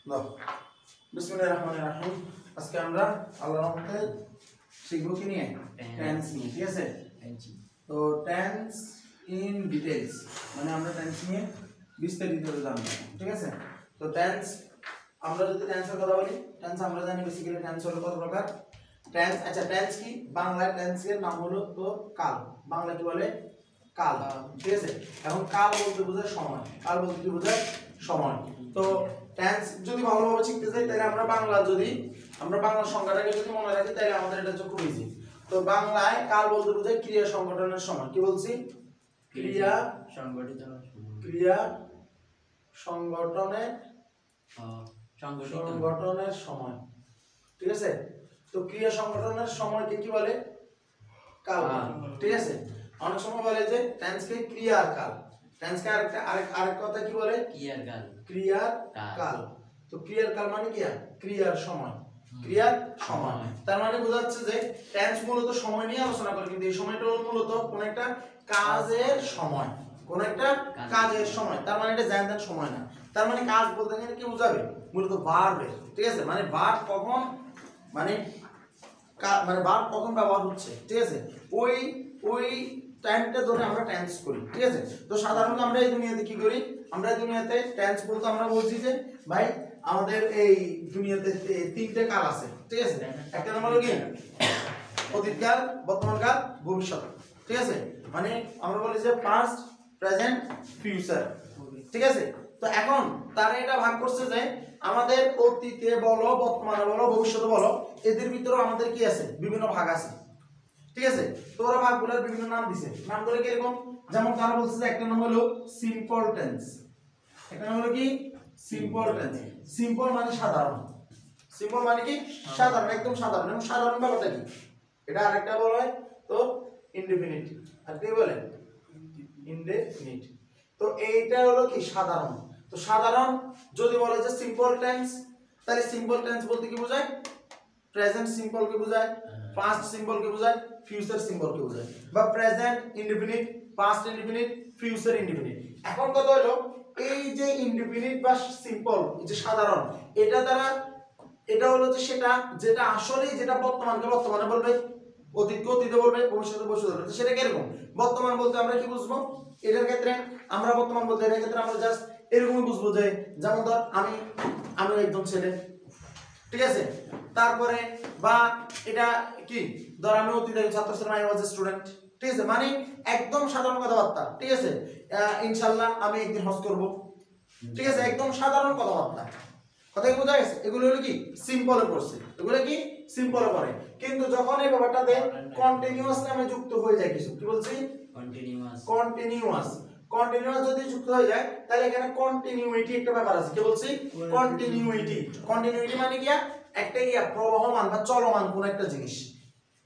বিসমিল্লাহির রহমানির রহিম। আজকে আমরা আল্লাহর রহমতে শিখব কি নিয়ে? টেন্স নিয়ে। ঠিক আছে, তো টেন্স ইন ডিটেইলস মানে আমরা টেন্স নিয়ে বিস্তারিত জানব। ঠিক আছে, তো টেন্স আমরা যদি টেন্সের কথা বলি, টেন্স আমরা জানি বেসিক্যালি টেন্স হলো কত প্রকার। টেন্স, আচ্ছা টেন্স কি? বাংলায় টেন্সের নাম হলো তো কাল। বাংলা কি বলে? কাল। ঠিক আছে, এখন কাল বলতে বোঝায় সময়। কাল বলতে কি বোঝায়? সময়। তো টেন্স যদি ভালোভাবে শিখতে চাই তাহলে আমরা বাংলা সংজ্ঞাটাকে যদি মনে রাখি তাহলে আমাদের এটা হচ্ছে খুব ইজি। তো বাংলায় কাল বলতে বোঝায় ক্রিয়া সংগঠনের সময়। কি বলছি? ক্রিয়া সংগঠনের সময়। ঠিক আছে, তো ক্রিয়া সংগঠনের সময়কে কি বলে? কাল। ঠিক আছে, অনেক সময় বলে যে টেন্সকে ক্রিয়ার কাল। টেন্সকে আরেক কথা কি বলে? ক্রিয়ার কাল। তো ক্রিয়ার কাল মানে কি? ক্রিয়ার সময়। ক্রিয়ার সময় তার মানে বোঝাচ্ছে যে টেন্স মূলত সময় নিয়ে আলোচনা করে, কিন্তু এই সময়টা হলো মূলত কোন একটা কাজের সময়। কোন একটা কাজের সময়, তার মানে এটা জ্ঞান সময় না। তার মানে কাজ বলতে গেলে কি বোঝাবে? মূলত ভার্বের। ঠিক আছে, মানে ভার্ব কখন মানে ভার্ব কখন ব্যবহার হচ্ছে। ঠিক আছে, ওই টাইমটা ধরে আমরা টেন্স করি। ঠিক আছে, তো সাধারণত আমরা এই দুনিয়াতে কি করি? আমরা এই দুনিয়াতে টেন্স বলতে আমরা বলছি যে ভাই আমাদের এই দুনিয়াতে তিনটে কাল আছে। ঠিক আছে, একটা নাম হলো কি? অতীতকাল, বর্তমানকাল, ভবিষ্যৎ। ঠিক আছে, মানে আমরা বলি যে পাস্ট, প্রেজেন্ট, ফিউচার। ঠিক আছে, তো এখন তারা এটা ভাগ করছে যে আমাদের অতীতে বলো, বর্তমানে বলো, ভবিষ্যতে বলো, এদের ভিতরে আমাদের কি আছে? বিভিন্ন ভাগ আছে। ঠিক আছে, তো ওরা ভাগগুলোর বিভিন্ন নাম দিছে। নামগুলো কি এরকম? যেমন তারা বলছে যে একটা নাম হলো সিম্পল টেন্স। একটা নাম হলো কি? Simple tense. সিম্পল মানে সাধারণ। সিম্পল মানে কি? সাধারণ, একদম সাধারণ। এবং সাধারণ ব্যাপারটা কি? এটা আরেকটা বলা হয় তো ইনডিফিনিট। আর কি বলে? ইনডিফিনিট। তো এইটা হলো কি? সাধারণ। তো সাধারণ যদি বলে যে সিম্পল টেন্স, তাহলে সিম্পল টেন্স বলতে কি বোঝায়? প্রেজেন্ট সিম্পল কে বোঝায়, পাস্ট সিম্পল কে বোঝায়, ফিউচার সিম্পল কে বোঝায়। বা present indefinite, past indefinite, future indefinite. এখন কথা হলো এই যে ইনডিফিনিট বা সিম্পল, এই যে সাধারণ, এটা দ্বারা এটা হলো যে সেটা যেটা আসলে যেটা বর্তমানকে বর্তমানে বলবে, অতীতকে অতীতে বলবে, ভবিষ্যতে ভবিষ্যতে বলবে। সেটা কি রকম? বর্তমান বলতে আমরা কি বুঝবো এটার ক্ষেত্রে? আমরা বর্তমান বলতে এটার ক্ষেত্রে আমরা জাস্ট এরকমই বুঝবো যে যেমন ধর আমি একজন ছেলে। ঠিক আছে, তারপরে বা এটা কি ধর আমি অতীতের ছাত্র ছিলাম, আই ওয়াজ এ স্টুডেন্ট। ঠিক আছে, মানে একদম সাধারণ কথাবার্তা। ঠিক আছে, ইনশাআল্লাহ আমি একদিন হজ করব। ঠিক আছে, একদম সাধারণ কথাবার্তা। কথা কি বোঝা গেছে? এগুলো হলো কি? সিম্পলে পড়ছে। এগুলো কি? সিম্পলে পড়ে। কিন্তু যখন এই ব্যাপারটাতে কন্টিনিউয়াস নামে যুক্ত হয়ে যায় কিছু, কি বলছি? কন্টিনিউয়াস যদি যুক্ত হয়ে যায় তাহলে এখানে কন্টিনিউইটি একটা ব্যাপার আছে। কি বলছি? কন্টিনিউইটি মানে কি? একটা প্রবহমান বা চলমান কোন একটা জিনিস।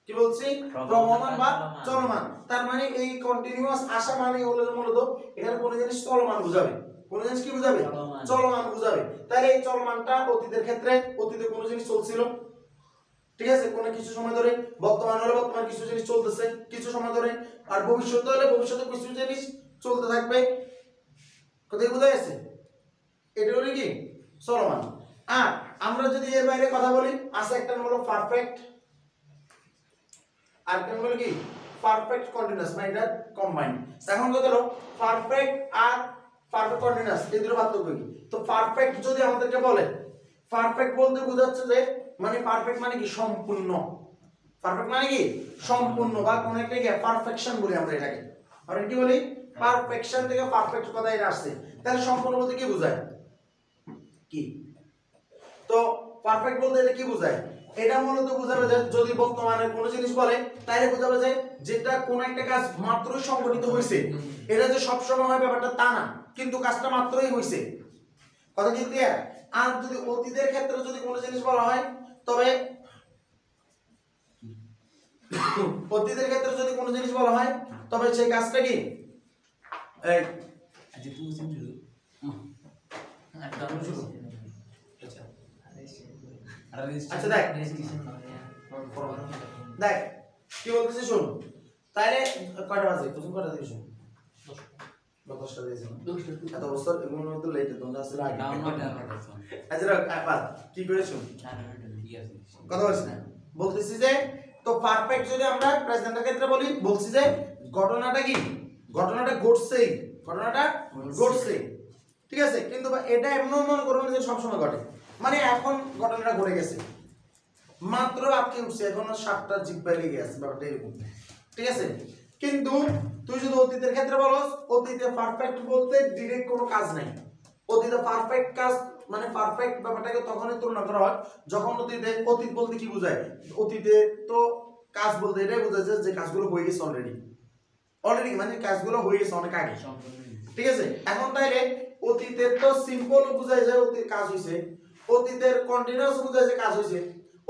কি বলছি? প্রবহমান বা চলমান। তার মানে এই কন্টিনিউয়াস আসা মানে হলো মূলত এখানে কোন জিনিস চলমান বোঝাবে। কোন জিনিস কি বোঝাবে? চলমান বোঝাবে। তাহলে এই চলমানটা অতীতের ক্ষেত্রে অতীতে কোন জিনিস চলছিল। ঠিক আছে, কোন কিছু সময় ধরে। বর্তমান হলে বর্তমান কিছু জিনিস চলতেছে কিছু সময় ধরে। আর ভবিষ্যৎ হলে ভবিষ্যতে কিছু জিনিস চলতে থাকবে। কোথায় বোঝা গেছে? এটা হলো কি? চলমান। আর আমরা যদি এর বাইরে কথা বলি, আছে একটা নাম হলো পারফেক্ট, আর একটা নাম হলো কি? Perfect continuous. মানে এটা কম্বাইন। এখন কথা হলো পারফেক্ট আর পারফেক্ট কন্টিনিউয়াস এই দুটো পার্থক্য কি? তো পারফেক্ট যদি আমাদেরকে বলে, পারফেক্ট বলতে বোঝাচ্ছে যে মানে পারফেক্ট মানে কি? সম্পূর্ণ। পারফেক্ট মানে কি? সম্পূর্ণ বা কোন একটা কি পারফেকশন বলি আমরা এটাকে। আমরা কি বলি? পারফেকশন থেকে পারফেক্ট কথা এটা আসছে। তাহলে সম্পূর্ণ বলতে কি বোঝায়? কি? তো পারফেক্ট বলতে এটা কি বোঝায়? এটা মূলত বোঝাবে যে যদি বর্তমানে কোনো জিনিস বলে তাহলে বোঝাবে যে যেটা কোন একটা কাজ মাত্রই সংঘটিত হয়েছে। এটা যে সব সময় হয় ব্যাপারটা তা না, কিন্তু কাজটা মাত্রই হয়েছে। কথা কি ক্লিয়ার? আর যদি অতীতের ক্ষেত্রে যদি কোনো জিনিস বলা হয়, তবে অতীতের ক্ষেত্রে যদি কোনো জিনিস বলা হয় তবে সেই কাজটা কি? আচ্ছা দেখ কি বলতেছি শোন। তাহলে কয়টা বাজে? প্রথম কয়টা থেকে শোন? 10টা দিয়েছে না এত বছর এগুলো তো লেট তোমরা আসলে আগে আচ্ছা আবার কি করেছো কথা বলছ না বলতেছি যে তো পারফেক্ট যদি আমরা প্রেজেন্টের ক্ষেত্রে বলি বলছি যে ঘটনাটা কি ঘটনাটা ঘটছে ঠিক আছে কিন্তু এটা এমন মনে করো না যে সব সময় ঘটে মানে এখন ঘটনাটা ঘটে গেছে মাত্র আপনি উঠছে এখনো 7টা জিব্বা লেগে আছে ব্যাপারটা এরকম ঠিক আছে কিন্তু তুই যদি অতীতের ক্ষেত্রে বলস অতীতে পারফেক্ট বলতে ডাইরেক্ট কোনো কাজ নাই অতীতে পারফেক্ট কাজ মানে পারফেক্ট ব্যাপারটাকে তখনই তুলনা করা হয় যখন অতীত বলতে কি বোঝায় অতীতে তো কাজ বলতে এটাই বোঝায় যে কাজগুলো হয়ে গেছে অলরেডি মানে কাজগুলো হয়ে গেছে অনেক আগে ঠিক আছে এখন তাইলে অতীতের তো সিম্পল বোঝায় যে অতীত কাজ হইছে অতীতের কন্টিনিউয়াস বোঝায় যে কাজ হইছে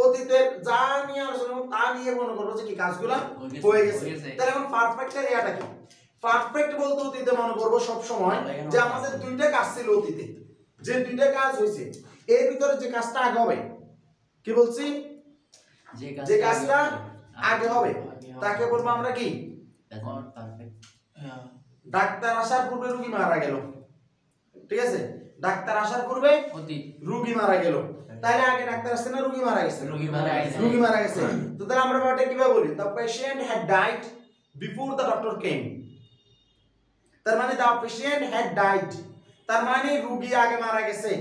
অতীতের যা নিয়ে আলোচনা তা নিয়ে মনে করবো যে কি কাজগুলো হয়ে গেছে তাহলে এখন পারফেক্টের ইয়াটা কি পারফেক্ট বলতে অতীতে মনে করবো সব সময় যে আমাদের দুইটা কাজ ছিল অতীতে যে দুইটা কাজ হইছে এর ভিতরে যে কাজটা আগে হবে কি বলছি যে কাজটা আগে হবে তাকে বলবো আমরা কি ডাক্তার আসার পূর্বে রোগী মারা গেল ঠিক আছে ডাক্তার আসার পূর্বে রোগী মারা গেল তাহলে আগে ডাক্তার আসছে না রোগী মারা গেছে রোগী মারা গেছে তো তাহলে আমরা ব্যাপারটা কিভাবে বলি the patient had died before the doctor came তার মানে the patient had died তার মানে রোগী আগে মারা গেছে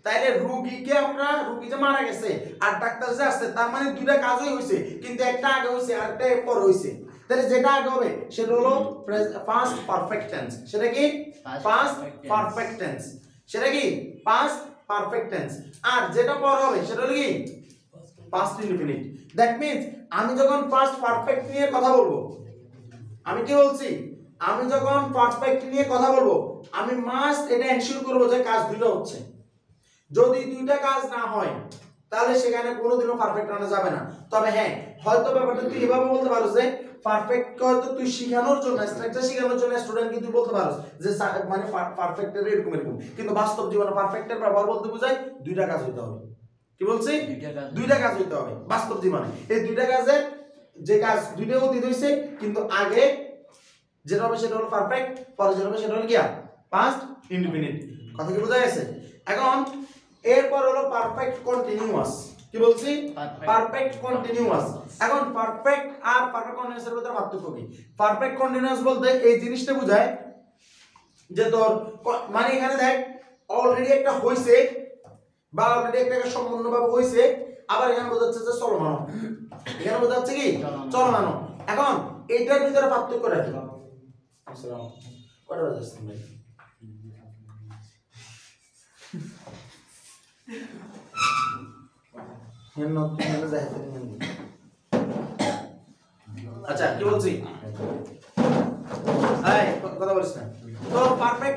তাইলে রোগীকে আমরা রোগী যে মারা গেছে আর ডাক্তার যে আসছে তার মানে দুইটা কাজই হইছে কিন্তু একটা আগে হইছে আর একটা পরে হইছে তাহলে যেটা আগে হবে সেটা হলো past perfect tense সেটা কি past perfect tense সেটা কি past perfect tense আর যেটা পরে হবে সেটা হলো কি past indefinite that means আমি যখন past perfect নিয়ে কথা বলবো আমি কি বলছি আমি যখন পারফেক্ট নিয়ে কথা বলবো আমি মাস্ট এটা এনশিওর করব যে কাজ দুটো হচ্ছে যদি দুইটা কাজ না হয় তাহলে সেখানে কোনোদিনও পারফেক্ট আনা যাবে না তবে হ্যাঁ হয়তো ব্যাপারটা তুই এভাবে বলতে পারো যে পারফেক্ট হয়তো তুই শেখানোর জন্য স্ট্রাকচার শেখানোর জন্য স্টুডেন্ট কিন্তু বলতে পারো যে মানে পারফেক্টের এরকম কিন্তু বাস্তব জীবনে পারফেক্টের ব্যবহার বলতে বোঝায় দুইটা কাজ হইতে হবে কি বলছি দুইটা কাজ হইতে হবে বাস্তব জীবনে এই দুইটা কাজের যে কাজ দুইটা অতীত হইছে কিন্তু আগে যেটা হবে সেটা হলো পারফেক্ট পরে যেটা হবে সেটা হলো কি পাস্ট ইনডিফিনিট কথা কি বোঝা গেছে এখন এরপর হলো পারফেক্ট কন্টিনিউয়াস কি বলছি পারফেক্ট কন্টিনিউয়াস এখন পারফেক্ট আর পারফেক্ট কন্টিনিউয়াসের মধ্যে পার্থক্য কি পারফেক্ট কন্টিনিউয়াস বলতে এই জিনিসটা বোঝায় যে তোর মানে এখানে দেখ অলরেডি একটা হইছে বা অলরেডি একটা সম্পূর্ণভাবে হইছে আবার এখানে বোঝাচ্ছে যে চলমান এখানে বোঝাচ্ছে কি চলমান এখন এইটার ভিতরে পার্থক্য রাখি আসসালাম কয়টা বাজে ভাই আচ্ছা কি বলছি কথা বলিস না তো পারফেক্ট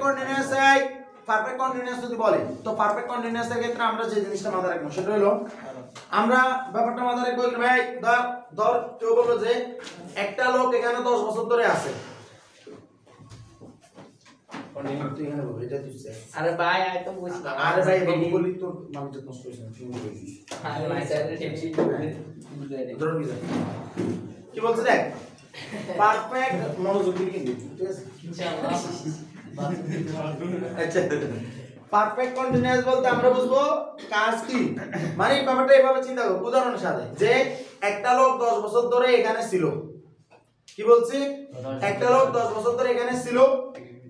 কন্টিনিউয়াস যদি বলে তো পারফেক্ট কন্টিনিউয়াস এর ক্ষেত্রে আমরা যে জিনিসটা মাথায় রাখবো সেটা হলো আমরা ব্যাপারটা মাথায় রাখবো ভাই ধর কেউ বললো যে একটা লোক এখানে 10 বছর ধরে আছে আরে ভাই আই তো বুঝছি আরে ভাই বাবু বলি তো মানুষ যত নষ্ট হইছে তুমি বলি আরে ভাই স্যার টেনশন বুঝাই দে ধরো কি বলছ দেখ পারফেক্ট মনোযোগ দিয়ে কিন্তু ঠিক আছে ইনশাআল্লাহ আচ্ছা পারফেক্ট কন্টিনিউয়াস বলতে আমরা বুঝবো কাজ কি মানে ব্যাপারটা এইভাবে চিন্তা করো উদাহরণের সাথে যে একটা লোক 10 বছর ধরে এখানে ছিল কি বলছি একটা লোক 10 বছর ধরে এখানে ছিল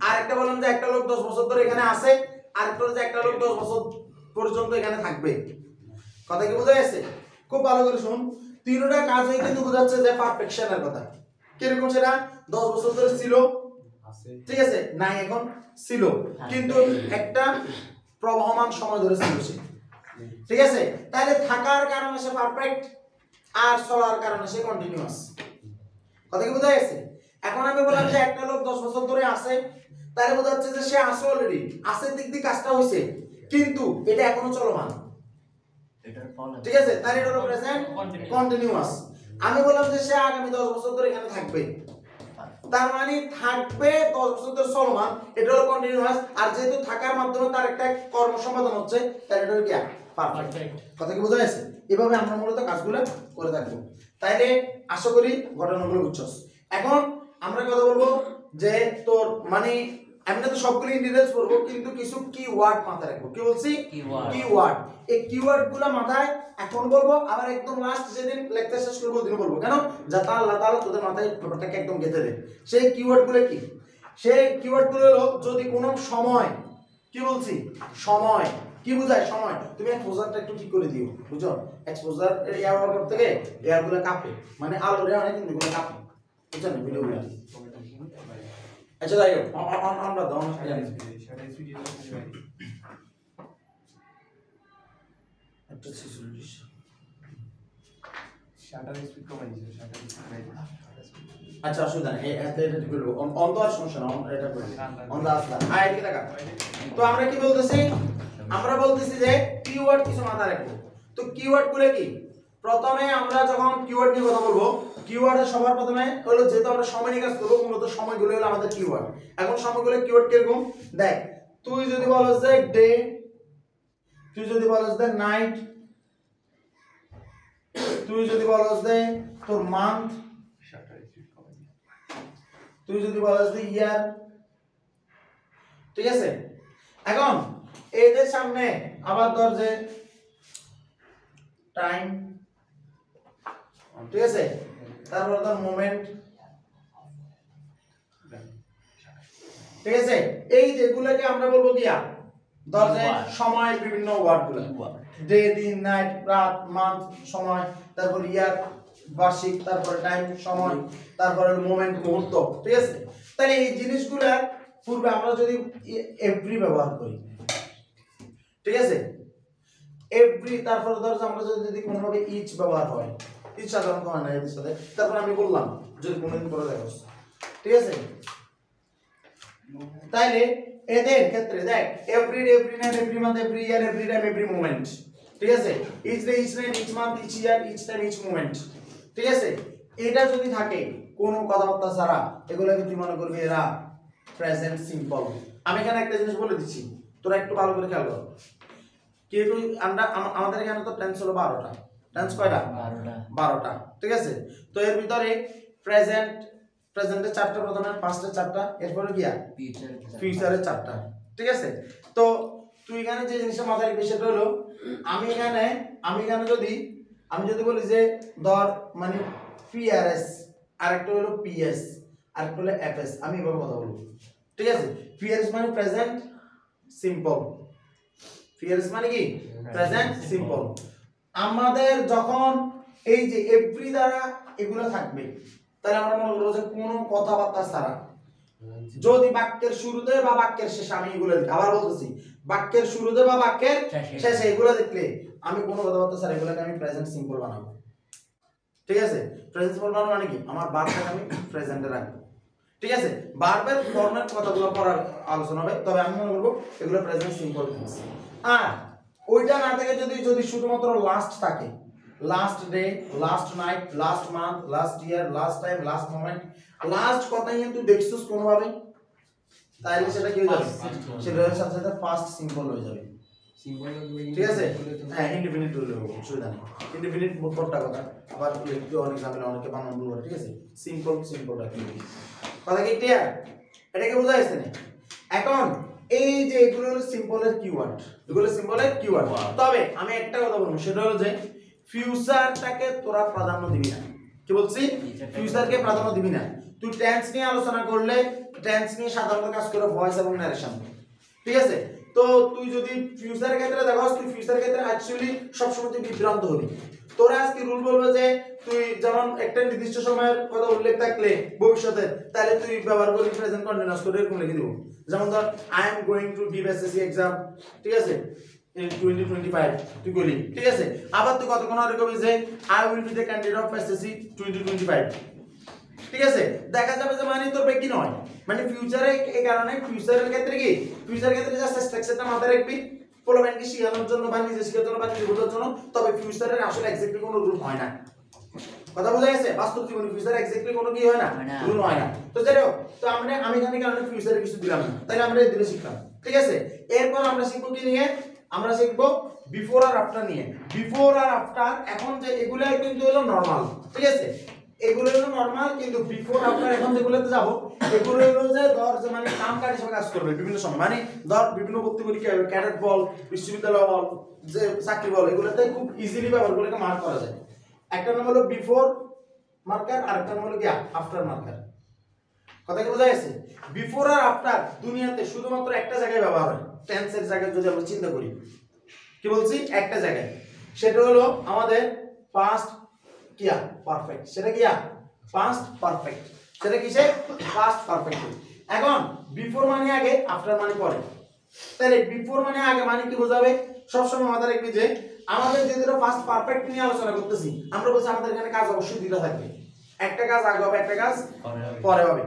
আর একটা বললাম যে একটা লোক 10 বছর ধরে এখানে আছে আর একটা যে একটা লোক 10 বছর পর্যন্ত এখানে থাকবে কথা কি বোঝা গেছে খুব ভালো করে শুন তিনটা কাজ হই কিন্তু বোঝাচ্ছে যে পারফেকশনের কথা কি রকম সেটা 10 বছর ধরে ছিল ঠিক আছে না এখন ছিল কিন্তু একটা প্রবহমান সময় ধরে ছিল সে ঠিক আছে তাহলে থাকার কারণে সে পারফেক্ট আর চলার কারণে সে কন্টিনিউয়াস কথা কি বোঝা গেছে এখন আমি বললাম যে একটা লোক 10 বছর ধরে আছে তাহলে বোঝাচ্ছে যে সে আছে অলরেডি আছে দিক দিয়ে কাজটা হইছে কিন্তু এটা এখনো চলমান ঠিক আছে তাহলে এটা হলো প্রেজেন্ট কন্টিনিউয়াস আমি বললাম যে সে আগামী 10 বছর ধরে এখানে থাকবে তার মানে থাকবে 10 বছর ধরে চলমান এটা হলো কন্টিনিউয়াস আর যেহেতু থাকার মাধ্যমে তার একটা কর্ম সমাধান হচ্ছে তাহলে এটা হলো কি পারফেক্ট কথা কি বোঝা গেছে এভাবে আমরা মূলত কাজগুলো করে থাকবো তাইলে আশা করি ঘটনাগুলো বুঝছস এখন আমরা কথা বলবো যে তোর মানে আমরা তো সবগুলো ইন ডিটেইলস পড়বো, কিন্তু কিছু কিওয়ার্ড মাথায় রাখবো। কি বলছি? কিওয়ার্ড। এই কিওয়ার্ডগুলো মাথায় এখন বলবো, আবার একদম লাস্ট যেদিন লেকচার শেষ করব ওদিন বলবো। কেন? যাতে আল্লাহ তাআলা তোদের মাথায় ব্যাপারটাকে একদম গেঁথে দেয়। সেই কিওয়ার্ডগুলো কি? সেই কিওয়ার্ডগুলো হলো যদি কোনো সময়, কি বলছি, সময় কি বোঝায়? সময়। তুমি এক্সপোজারটা একটু ঠিক করে দিও, বুঝছো? এক্সপোজার এরিয়া ব্যবহার করতে গিয়ে এয়ারগুলো কাঁপে, মানে আলো রে অনেক কিন্তু এগুলো কাঁপে, বুঝছো না ভিডিওগুলো? আচ্ছা যাই হোক, আমরা দাও না একটা 46 শাটার স্পিড কমাই দিয়েছে, শাটার স্পিড কমাই দিয়েছে। আচ্ছা অসুবিধা নেই, এটা করব অন্ত আর সমস্যা না, এটা করব অন্ত আসলা। আয় কি দেখা। তো আমরা কি বলতেছি? আমরা বলতেছি যে কিওয়ার্ড কিছু মাথায় রাখবো। তো কিওয়ার্ড গুলো কি? প্রথমে আমরা যখন কিওয়ার্ড নিয়ে কথা বলবো, কিওয়ার্ডের সবার প্রথমে হলো, যেহেতু আমরা সময় নিয়ে কাজ করবো, মূলত সময়গুলো হলো আমাদের কিওয়ার্ড। এখন সময়গুলো কিওয়ার্ড কিরকম দেখ, তুই যদি বলস যে ডে, তুই যদি বলস যে নাইট, তুই যদি বলস যে তোর মান্থ, শাটার স্পিড কমাই দিয়েছে। তুই যদি বলস যে ইয়ার, ঠিক আছে? এখন এদের সামনে আবার ধর যে টাইম, ঠিক আছে? তারপর ধর মোমেন্ট, ঠিক আছে? এই যেগুলোকে আমরা বলবো গিয়া ধর যে সময়, বিভিন্ন ওয়ার্ডগুলো, ডে, দিন, নাইট, রাত, মান্থ, সময়, তারপর ইয়ার, বার্ষিক, তারপর টাইম, সময়, তারপর মোমেন্ট, মুহূর্ত, ঠিক আছে? তাহলে এই জিনিসগুলোর পূর্বে আমরা যদি এভরি ব্যবহার করি, ঠিক আছে? এভরি, তারপর ধর আমরা যদি কোনোভাবে ইচ ব্যবহার হয়, ইচ সাধারণত হয় না এর সাথে, তারপর আমি বললাম যদি কোনোদিন পরে দেখো, ঠিক আছে? তাইলে এদের ক্ষেত্রে দেখ every day, every night, every month, every year, every time, every moment, ঠিক আছে? Each day, each night, each month, each year, each time, each moment, ঠিক আছে? এটা যদি থাকে কোনো কথাবার্তা ছাড়া, এগুলোকে তুই মনে করবি এরা প্রেজেন্ট সিম্পল। আমি এখানে একটা জিনিস বলে দিচ্ছি, তোরা একটু ভালো করে খেয়াল কর। কিন্তু আমরা আমাদের এখানে তো টেন্স হলো 12টা। টেন্স কয়টা? 12টা, ঠিক আছে? তো এর ভিতরে প্রেজেন্ট, প্রেজেন্টের 4টা, প্রথমে পাস্টের 4টা, এরপরে কি আর ফিউচারের 4টা, ঠিক আছে? তো তুই এখানে যে জিনিসটা মাথায় রাখবি সেটা হলো, আমি এখানে যদি বলি যে ধর মানে পিআরএস, আরেকটা হলো পিএস, আরেকটা হলো এফএস, আমি এভাবে কথা বলবো, ঠিক আছে? পিআরএস মানে প্রেজেন্ট সিম্পল, পিআরএস মানে কি প্রেজেন্ট সিম্পল। আমাদের যখন এই যে এভরি দ্বারা এগুলো থাকবে, তাহলে আমরা মনে করবো যে কোনো কথাবার্তা ছাড়া, যদি বাক্যের শুরুতে বা বাক্যের শেষে, আমি এগুলো আবার বলতেছি, বাক্যের শুরুতে বা বাক্যের শেষে এগুলো দেখলে আমি কোনো কথাবার্তা ছাড়া এগুলোকে আমি প্রেজেন্ট সিম্পল বানাবো, ঠিক আছে? প্রেজেন্ট সিম্পল বানাবো মানে কি, আমার ভার্বটাকে আমি প্রেজেন্টে রাখবো, ঠিক আছে? ভার্বের ফরম্যাট কথাগুলো পড়ার আলোচনা হবে, তবে আমি মনে করবো এগুলো প্রেজেন্ট সিম্পল টেন্স। আর ওইটা না থেকে যদি শুধুমাত্র লাস্ট থাকে, last day, last night, last month, last year, last time, last moment, last কথাই কিন্তু দেখছিস কোনোভাবে, তাহলে সেটা কি হয়ে যাবে? সেটার সাথে সাথে পাস্ট সিম্পল হয়ে যাবে, ঠিক আছে? হ্যাঁ, ইনডিফিনিট হলে হবে, অসুবিধা নেই। ইনডিফিনিট মোটটা কথা, আবার একটু অনেক ঝামেলা, অনেকে বানান ভুল করে, ঠিক আছে? সিম্পল রাখি, কথা কি ক্লিয়ার? এটাকে বোঝা যাচ্ছে না? এখন এই যে এগুলো হলো সিম্পলের কিওয়ার্ড, এগুলো সিম্পলের কিওয়ার্ড। তবে আমি একটা কথা বলবো, সেটা হলো যে ফিউচারটাকে তোরা প্রাধান্য দিবি না। কি বলছি? ফিউচারকে প্রাধান্য দিবি না। তুই টেন্স নিয়ে আলোচনা করলে টেন্স নিয়ে সাধারণত কাজ করে ভয়েস এবং ন্যারেশন, ঠিক আছে? তো তুই যদি ফিউচারের ক্ষেত্রে দেখোস, তুই ফিউচারের ক্ষেত্রে অ্যাকচুয়ালি সবসময় তুই বিভ্রান্ত হবি। তোরা আজকে রুল বলবে যে তুই যেমন একটা নির্দিষ্ট সময়ের কথা উল্লেখ থাকলে ভবিষ্যতে, তাহলে তুই ব্যবহার করবি প্রেজেন্ট কন্টিনিউয়াস করে এরকম লিখে দিব। যেমন ধর I am going to give SSC exam, ঠিক আছে, in 2025 তুই বলি, ঠিক আছে? আবার তুই কতক্ষণ আগে কবি যে I will be the candidate of SSC 2025, ঠিক আছে? দেখা যাবে যে মানে তোর বেকি নয়, মানে ফিউচারে এই কারণে ফিউচারের ক্ষেত্রে কি, ফিউচারের ক্ষেত্রে জাস্ট স্ট্রাকচারটা মাথায় রাখবি, পোলাবেনকে শেখানোর জন্য বা নিজে শেখার জন্য বা নিজে বোঝার জন্য। তবে ফিউচারের আসলে এক্স্যাক্টলি কোনো রুল হয় না, কথা বোঝা গেছে? বাস্তব জীবনে ফিউচার এক্স্যাক্টলি কোনো কি হয় না, রুল হয় না। তো যাই হোক, তো আমি এখানে কারণে ফিউচারে কিছু দিলাম না, তাহলে আমরা এই দিলে শিখলাম, ঠিক আছে? এরপর আমরা শিখবো কি নিয়ে, আমরা শিখবো বিফোর আর আফটার নিয়ে। বিফোর আর আফটার, এখন যে এগুলো কিন্তু হলো নরমাল, ঠিক আছে? এগুলো হলো নরমাল, কিন্তু বিফোর আফটার এখন যেগুলোতে যাব এগুলো হলো যে ধর যে মানে কাম কাজ হিসেবে কাজ করবে বিভিন্ন সময়, মানে ধর বিভিন্ন ভর্তি পরীক্ষা ক্যাডেট বল, বিশ্ববিদ্যালয় বল, যে চাকরি বল, এগুলোতে খুব ইজিলি ব্যবহারগুলোকে মার্ক করা যায়। একটা নাম হলো বিফোর মার্কার আর একটা নাম হলো কি আফটার মার্কার। কথা কি বোঝা গেছে? বিফোর আর আফটার দুনিয়াতে শুধুমাত্র একটা জায়গায় ব্যবহার হয়, টেন্সের জায়গায় যদি আমরা চিন্তা করি। কি বলছি? একটা জায়গায়, সেটা হলো আমাদের পাস্ট কিয়া পারফেক্ট। সেটা কিয়া পাস্ট পারফেক্ট। সেটা কিসে? Past perfect. এখন বিফোর মানে আগে, আফটার মানে পরে। তাহলে বিফোর মানে আগে মানে কি বোঝাবে? সবসময় মাথায় রাখবি যে আমাদের যে দুটো পাস্ট পারফেক্ট নিয়ে আলোচনা করতেছি, আমরা বলছি আমাদের এখানে কাজ অবশ্যই দুটো থাকবে, একটা কাজ আগে হবে, একটা কাজ পরে হবে।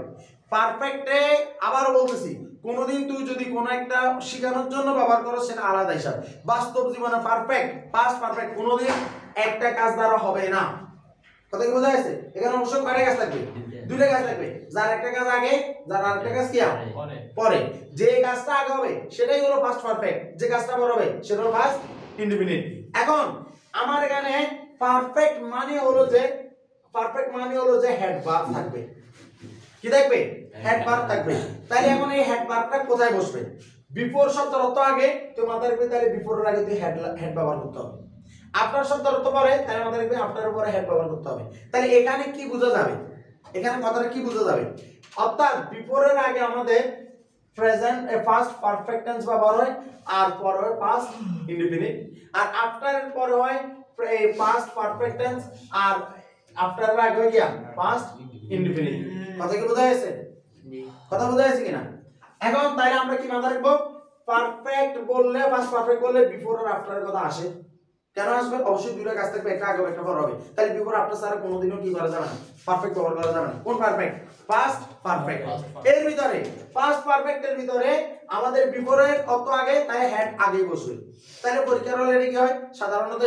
পারফেক্টে আবারও বলতেছি, কোনোদিন তুই যদি কোনো একটা শেখানোর জন্য ব্যবহার করো সেটা আলাদা হিসাব। বাস্তব জীবনে পারফেক্ট, পাস্ট পারফেক্ট কোনোদিন একটা কাজ দ্বারা হবে না। কথা কি বোঝা গেছে? এখানে অবশ্যই কয়টা কাজ থাকবে? দুইটা কাজ থাকবে, যার একটা কাজ আগে, যার আরেকটা কাজ কি পরে। যে কাজটা আগে হবে সেটাই হলো পাস্ট পারফেক্ট, যে কাজটা পরে হবে সেটা হলো পাস্ট ইনডিফিনিট। এখন আমার এখানে পারফেক্ট মানে হলো যে হেড ভার্ব থাকবে। কি থাকবে? হেড ভার্ব থাকবে। তাহলে এখন এই হেড ভার্বটা কোথায় বসবে? বিফোর শব্দের অর্থ আগে, তো মাথায় রাখবে তাহলে বিফোরের আগে তুই হেড ব্যবহার করতে হবে। আফটার শব্দের অর্থ পরে, তাহলে মাথায় রাখবে আফটারের পরে হেড ব্যবহার করতে হবে। তাহলে এখানে কি বোঝা যাবে? এখানে কথাটা কি বোঝা যাবে? অর্থাৎ বিফোরের আগে আমাদের প্রেজেন্ট ফার্স্ট পারফেক্ট টেন্স ব্যবহার হয়, আর পরে হয় পাস্ট ইনডিফিনিট, আর আফটারের পরে হয় পাস্ট পারফেক্ট টেন্স, আর আফটারের আগে হয় কি পাস্ট ইনডিফিনিট। কথা কি বোঝা গেছে? কথা বোঝা গেছে কিনা? এখন তাইলে আমরা কি মাথায় রাখবো? পারফেক্ট বললে, পাস্ট পারফেক্ট বললে বিফোর আর আফটারের কথা আসে। কেন আসবে? অবশ্যই দুইটা কাজ থাকবে, একটা আগে একটা পরে হবে। তাহলে বিফোর আফটার ছাড়া কোনোদিনও কি করা যাবে না, পারফেক্ট ব্যবহার করা যাবে না। কোন পারফেক্ট? Past perfect. এর ভিতরে পাস্ট পারফেক্টের ভিতরে আমাদের বিফোরের কত আগে, তাই হেড আগেই বসবে। তাহলে পরীক্ষার হলে কি হয়? সাধারণত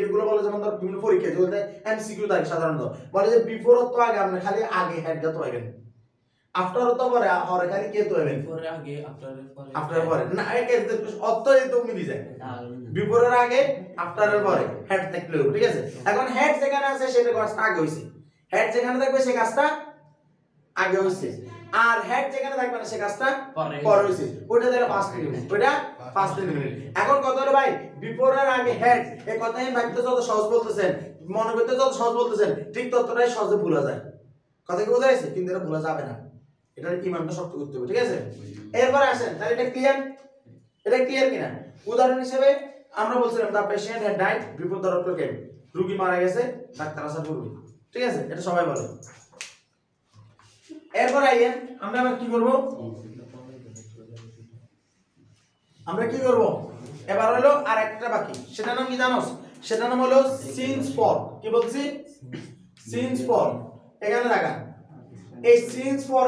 এগুলো বলে, যেমন ধর বিভিন্ন পরীক্ষা যেগুলোতে এমসিকিউ থাকে, সাধারণত বলে যে বিফোর তো আগে, আপনি খালি আগে হেড যত পাবেন, আফটার তো পরে হরে খালি কে তো পাবেন পরে আগে আফটার পরে না, একে অর্থ তো মিলি যায়। বিফোরের আগে, আফটারের পরে হেড থাকলে, ঠিক আছে? এখন হেড যেখানে আছে সেটা কাজটা আগে হইছে, হেড যেখানে থাকবে সেই কাজটা আগে হইছে, আর হেড যেখানে থাকবে না সেই কাজটা পরে হইছে। ওটা তাহলে 5 মিনিট, ওটা 5 মিনিট। এখন কত হলো ভাই? বিফোরের আগে হেড, এই কথা আমি ভাবতে যত সহজ বলতেছেন, মনে করতে যত সহজ বলতেছেন, ঠিক ততটাই সহজে ভুলা যায়। কথা কি বোঝা গেছে? কিন্তু এটা ভুলা যাবে না, এটা ইমানটা শক্ত করতে হবে, ঠিক আছে? এরপরে আসেন, তাহলে এটা ক্লিয়ার? এটা ক্লিয়ার কিনা? উদাহরণ হিসেবে আমরা বলছিলাম the patient had died before the doctor came, রোগী মারা গেছে ডাক্তার আসার পূর্বে, ঠিক আছে? এটা সবাই বলে। এরপর আইয়েন আমরা আবার কি করব? এবার হলো আর একটা বাকি, সেটা নাম কি জানোস? সেটা নাম হলো সিন্স ফর। কি বলছি? Since for. এখানে লাগা এই সিন্স ফর,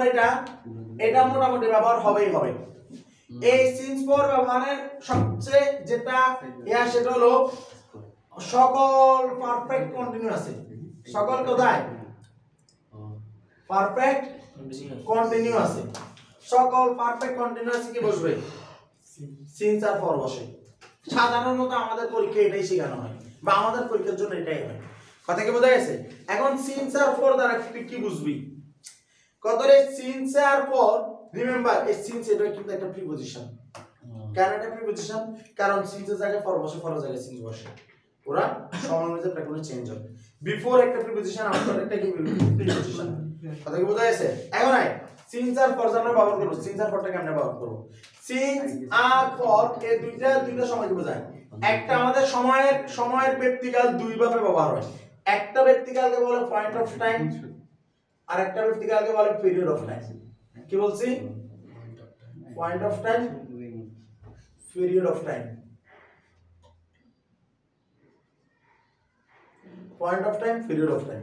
এটা মোটামুটি ব্যবহার হবেই হবে। এই সিন্স ফর ব্যবহারের সবচেয়ে যেটা সেটা হলো সকল পারফেক্ট কন্টিনিউ আছে। সকল কোথায়? পারফেক্ট কন্টিনিউ আছে। সকল পারফেক্ট কন্টিনিউ আছে কি বসবে? সিন্স আর ফর বসে। সাধারণত আমাদের পরীক্ষায় এটাই শেখানো হয়, বা আমাদের পরীক্ষার জন্য এটাই হয়। কথা কি বোঝা গেছে? এখন সিন্স আর ফর দ্বারা কি বুঝবি? কতরে সিন্স আর ফর, রিমেম্বার এই সিন্স এটা কিন্তু একটা প্রিপজিশন। কেন এটা প্রিপজিশন? কারণ সিন্সের জায়গায় ফর বসে, ফরের জায়গায় সিন্স বসে, ওরা সময় অনুযায়ী প্রেক্ষাপটে চেঞ্জ হয়। বিফোর একটা প্রিপজিশন, আফটার একটা কি প্রিপজিশন। কথা কি বোঝা গেছে? এখন আয় সিন্স আর ফর আমরা ব্যবহার করব। সিন্স আর ফরটা কেমনে ব্যবহার করব? সিন্স আর ফর এই দুইটা সময় বোঝায়। একটা আমাদের সময়ের ব্যক্তিকাল দুই ভাবে ব্যবহার হয়। একটা ব্যক্তিকালকে বলে পয়েন্ট অফ টাইম, আর একটা ব্যক্তিকালকে বলে পিরিয়ড অফ টাইম। কি বলছি? Point of time, period of time. Point of time, period of time.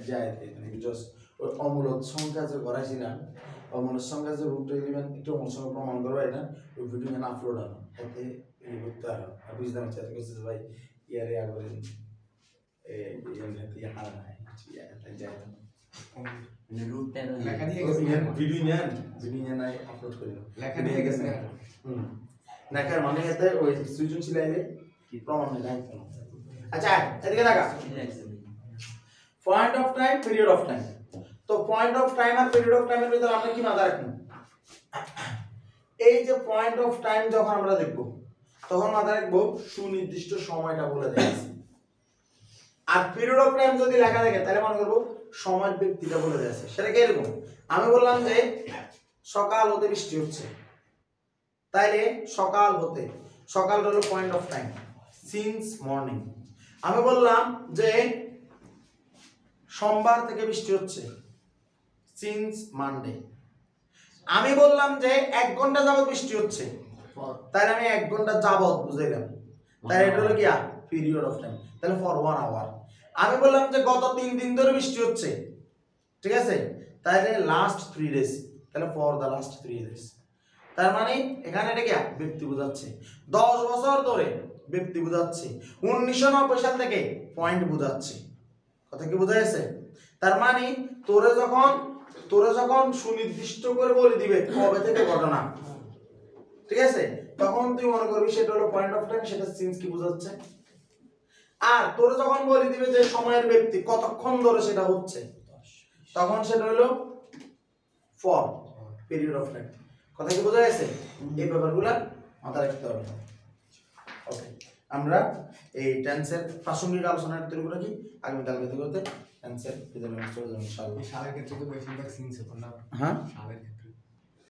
যায় জাস্ট ওই অমূলত সংখ্যা যে করাইছিলাম, অমূলত সংখ্যা যে রুট এলিমেন্ট একটু অমূলত সংখ্যা প্রমাণ করবো, এটা ওই ভিডিও এখানে আপলোড হবে, এতে এই করতে হবে। আর বুঝলাম চাইতে করছে ভাই ইয়ারে আগরে এই হারা নাই যায় ভিডিও নিয়ে নাই আপলোড করি লেখা দিয়ে গেছে। লেখার মানে এতে ওই সৃজনশীল আইলে প্রমাণ নেই। আচ্ছা এদিকে দেখা point of time, period of time. তো পয়েন্ট অফ টাইম আর পিরিয়ড অফ টাইমের ভিতরে আমরা কি মাথা রাখবো? এই যে পয়েন্ট অফ টাইম যখন আমরা দেখব তখন মাথা রাখবো সুনির্দিষ্ট সময়টা বলে দেয়। আর পিরিয়ড অফ টাইম যদি লেখা থাকে তাহলে মনে করবো সময় ব্যক্তিটা বলে দেয়। সেটা কি এরকম? আমি বললাম যে সকাল হতে বৃষ্টি হচ্ছে, তাইলে সকাল হতে, সকাল হলো point of time, since morning. আমি বললাম যে সোমবার থেকে বৃষ্টি হচ্ছে, সিন্স মানডে। আমি বললাম যে 1 ঘন্টা যাবত বৃষ্টি হচ্ছে, তাহলে আমি 1 ঘন্টা যাবত বুঝাইলাম, তাহলে এটা হলো কি পিরিয়ড অফ টাইম, তাহলে ফর 1 আওয়ার। আমি বললাম যে গত 3 দিন ধরে বৃষ্টি হচ্ছে, ঠিক আছে, তাহলে লাস্ট 3 ডেজ, তাহলে ফর দ্য লাস্ট 3 ডেজ। তার মানে এখানে এটা কি ব্যক্তি বোঝাচ্ছে, 10 বছর ধরে ব্যক্তি বোঝাচ্ছে, 1990 সাল থেকে পয়েন্ট বোঝাচ্ছে। কথা কি বোঝা গেছে? তার মানে তোরে যখন সুনির্দিষ্ট করে বলে দিবে কবে থেকে ঘটনা, ঠিক আছে, তখন তুই মনে করবি সেটা হলো পয়েন্ট অফ টাইম, সেটা সিন্স কি বোঝাচ্ছে। আর তোরে যখন বলে দিবে যে সময়ের ব্যক্তি কতক্ষণ ধরে সেটা হচ্ছে, তখন সেটা হলো ফর পিরিয়ড অফ টাইম। কথা কি বোঝা গেছে? এই ব্যাপারগুলো মাথায় রাখতে হবে। ওকে, আমরা এই টেন্সের প্রাসঙ্গিক আলোচনার তৈরি কি আগামীকাল করতে টেন্সের ভিতরে চলে যাবো ইনশাআল্লাহ। সালের ক্ষেত্রে তো বেশিরভাগ সিনস হতো না। হ্যাঁ, সালের ক্ষেত্রে